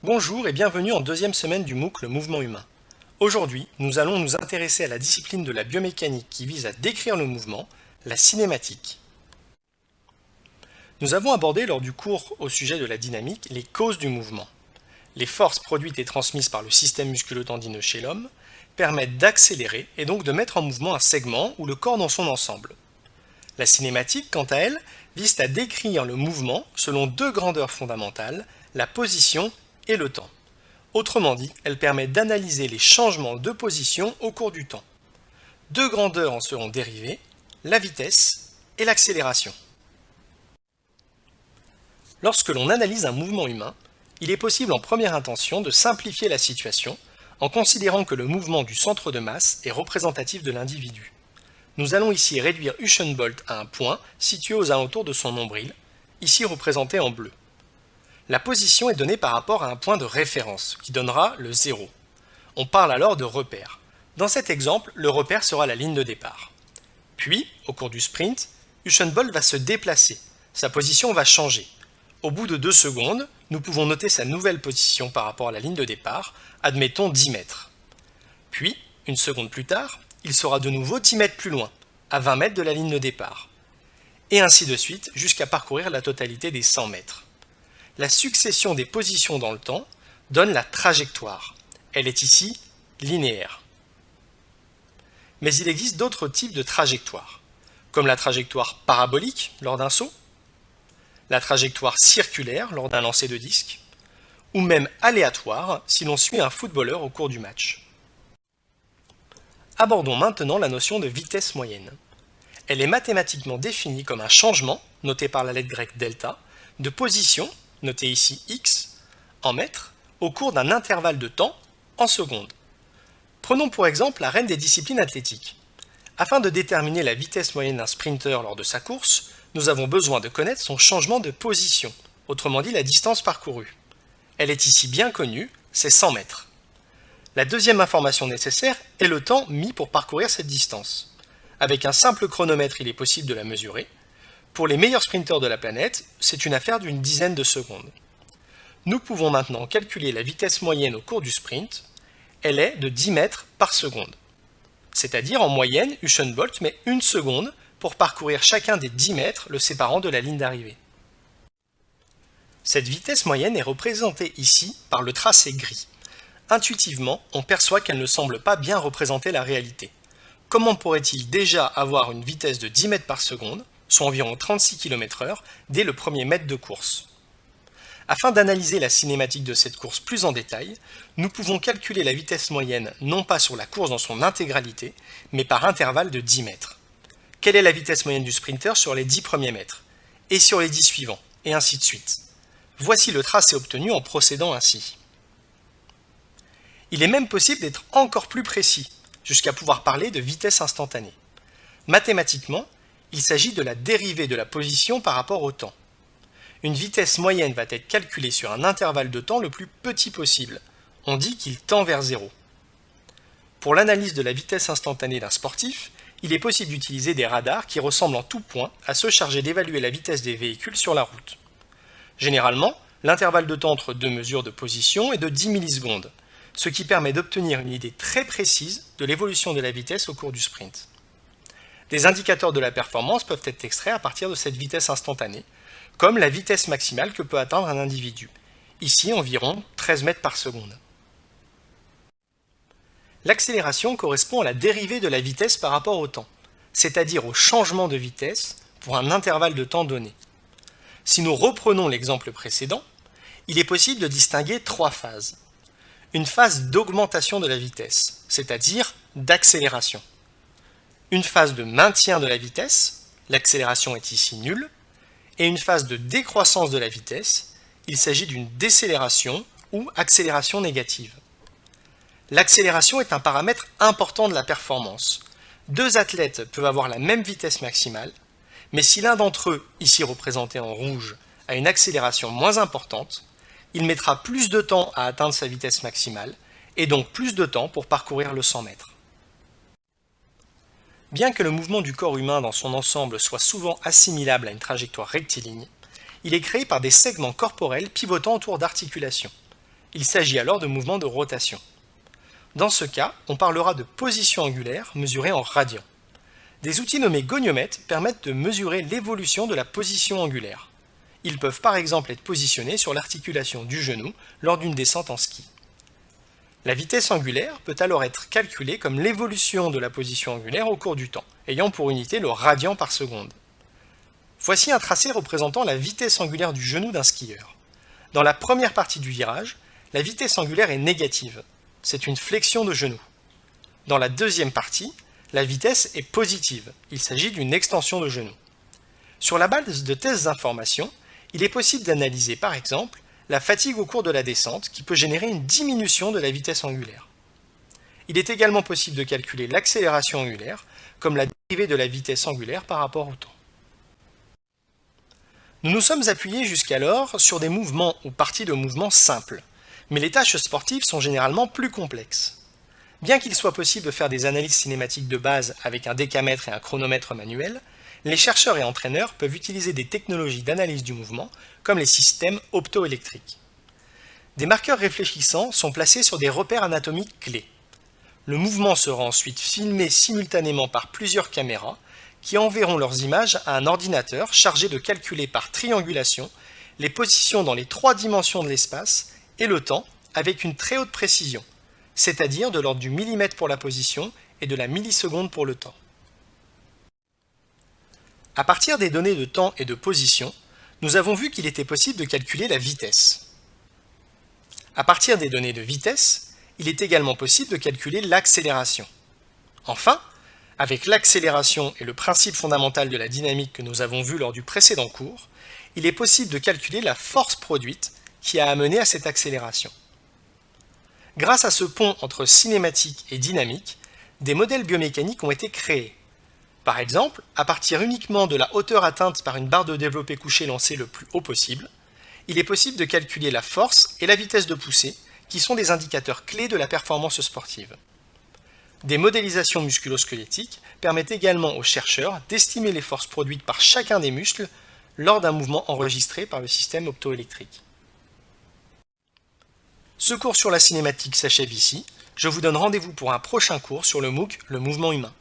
Bonjour et bienvenue en deuxième semaine du MOOC Le Mouvement Humain. Aujourd'hui, nous allons nous intéresser à la discipline de la biomécanique qui vise à décrire le mouvement, la cinématique. Nous avons abordé lors du cours au sujet de la dynamique les causes du mouvement. Les forces produites et transmises par le système musculo-tendineux chez l'homme permettent d'accélérer et donc de mettre en mouvement un segment ou le corps dans son ensemble. La cinématique, quant à elle, vise à décrire le mouvement selon deux grandeurs fondamentales, la position et le temps. Autrement dit, elle permet d'analyser les changements de position au cours du temps. Deux grandeurs en seront dérivées, la vitesse et l'accélération. Lorsque l'on analyse un mouvement humain, il est possible en première intention de simplifier la situation en considérant que le mouvement du centre de masse est représentatif de l'individu. Nous allons ici réduire Usain Bolt à un point situé aux alentours de son nombril, ici représenté en bleu. La position est donnée par rapport à un point de référence, qui donnera le 0. On parle alors de repère. Dans cet exemple, le repère sera la ligne de départ. Puis, au cours du sprint, Usain Bolt va se déplacer. Sa position va changer. Au bout de 2 secondes, nous pouvons noter sa nouvelle position par rapport à la ligne de départ, admettons 10 mètres. Puis, une seconde plus tard, il sera de nouveau 10 mètres plus loin, à 20 mètres de la ligne de départ. Et ainsi de suite, jusqu'à parcourir la totalité des 100 mètres. La succession des positions dans le temps donne la trajectoire. Elle est ici linéaire. Mais il existe d'autres types de trajectoires, comme la trajectoire parabolique lors d'un saut, la trajectoire circulaire lors d'un lancer de disque, ou même aléatoire si l'on suit un footballeur au cours du match. Abordons maintenant la notion de vitesse moyenne. Elle est mathématiquement définie comme un changement, noté par la lettre grecque delta, de position, noté ici x, en mètres, au cours d'un intervalle de temps, en secondes. Prenons pour exemple la reine des disciplines athlétiques. Afin de déterminer la vitesse moyenne d'un sprinter lors de sa course, nous avons besoin de connaître son changement de position, autrement dit la distance parcourue. Elle est ici bien connue, c'est 100 mètres. La deuxième information nécessaire est le temps mis pour parcourir cette distance. Avec un simple chronomètre, il est possible de la mesurer. Pour les meilleurs sprinteurs de la planète, c'est une affaire d'une dizaine de secondes. Nous pouvons maintenant calculer la vitesse moyenne au cours du sprint. Elle est de 10 mètres par seconde. C'est-à-dire en moyenne, Usain Bolt met 1 seconde pour parcourir chacun des 10 mètres le séparant de la ligne d'arrivée. Cette vitesse moyenne est représentée ici par le tracé gris. Intuitivement, on perçoit qu'elle ne semble pas bien représenter la réalité. Comment pourrait-il déjà avoir une vitesse de 10 mètres par seconde, soit environ 36 km/h, dès le premier mètre de course? Afin d'analyser la cinématique de cette course plus en détail, nous pouvons calculer la vitesse moyenne non pas sur la course dans son intégralité, mais par intervalle de 10 mètres. Quelle est la vitesse moyenne du sprinter sur les 10 premiers mètres, et sur les 10 suivants, et ainsi de suite. Voici le tracé obtenu en procédant ainsi. Il est même possible d'être encore plus précis, jusqu'à pouvoir parler de vitesse instantanée. Mathématiquement, il s'agit de la dérivée de la position par rapport au temps. Une vitesse moyenne va être calculée sur un intervalle de temps le plus petit possible. On dit qu'il tend vers 0. Pour l'analyse de la vitesse instantanée d'un sportif, il est possible d'utiliser des radars qui ressemblent en tout point à ceux chargés d'évaluer la vitesse des véhicules sur la route. Généralement, l'intervalle de temps entre deux mesures de position est de 10 millisecondes, ce qui permet d'obtenir une idée très précise de l'évolution de la vitesse au cours du sprint. Des indicateurs de la performance peuvent être extraits à partir de cette vitesse instantanée, comme la vitesse maximale que peut atteindre un individu, ici environ 13 mètres par seconde. L'accélération correspond à la dérivée de la vitesse par rapport au temps, c'est-à-dire au changement de vitesse pour un intervalle de temps donné. Si nous reprenons l'exemple précédent, il est possible de distinguer 3 phases. Une phase d'augmentation de la vitesse, c'est-à-dire d'accélération. Une phase de maintien de la vitesse, l'accélération est ici nulle, et une phase de décroissance de la vitesse, il s'agit d'une décélération ou accélération négative. L'accélération est un paramètre important de la performance. 2 athlètes peuvent avoir la même vitesse maximale, mais si l'un d'entre eux, ici représenté en rouge, a une accélération moins importante, il mettra plus de temps à atteindre sa vitesse maximale, et donc plus de temps pour parcourir le 100 mètres. Bien que le mouvement du corps humain dans son ensemble soit souvent assimilable à une trajectoire rectiligne, il est créé par des segments corporels pivotant autour d'articulations. Il s'agit alors de mouvements de rotation. Dans ce cas, on parlera de position angulaire mesurée en radians. Des outils nommés goniomètres permettent de mesurer l'évolution de la position angulaire. Ils peuvent par exemple être positionnés sur l'articulation du genou lors d'une descente en ski. La vitesse angulaire peut alors être calculée comme l'évolution de la position angulaire au cours du temps, ayant pour unité le radian par seconde. Voici un tracé représentant la vitesse angulaire du genou d'un skieur. Dans la première partie du virage, la vitesse angulaire est négative. C'est une flexion de genou. Dans la deuxième partie, la vitesse est positive. Il s'agit d'une extension de genou. Sur la base de telles informations, il est possible d'analyser par exemple la fatigue au cours de la descente qui peut générer une diminution de la vitesse angulaire. Il est également possible de calculer l'accélération angulaire comme la dérivée de la vitesse angulaire par rapport au temps. Nous nous sommes appuyés jusqu'alors sur des mouvements ou parties de mouvements simples, mais les tâches sportives sont généralement plus complexes. Bien qu'il soit possible de faire des analyses cinématiques de base avec un décamètre et un chronomètre manuel, les chercheurs et entraîneurs peuvent utiliser des technologies d'analyse du mouvement, comme les systèmes optoélectriques. Des marqueurs réfléchissants sont placés sur des repères anatomiques clés. Le mouvement sera ensuite filmé simultanément par plusieurs caméras, qui enverront leurs images à un ordinateur chargé de calculer par triangulation les positions dans les 3 dimensions de l'espace et le temps avec une très haute précision, c'est-à-dire de l'ordre du millimètre pour la position et de la milliseconde pour le temps. À partir des données de temps et de position, nous avons vu qu'il était possible de calculer la vitesse. À partir des données de vitesse, il est également possible de calculer l'accélération. Enfin, avec l'accélération et le principe fondamental de la dynamique que nous avons vu lors du précédent cours, il est possible de calculer la force produite qui a amené à cette accélération. Grâce à ce pont entre cinématique et dynamique, des modèles biomécaniques ont été créés. Par exemple, à partir uniquement de la hauteur atteinte par une barre de développé couché lancée le plus haut possible, il est possible de calculer la force et la vitesse de poussée, qui sont des indicateurs clés de la performance sportive. Des modélisations musculo-squelettiques permettent également aux chercheurs d'estimer les forces produites par chacun des muscles lors d'un mouvement enregistré par le système optoélectrique. Ce cours sur la cinématique s'achève ici. Je vous donne rendez-vous pour un prochain cours sur le MOOC, le mouvement humain.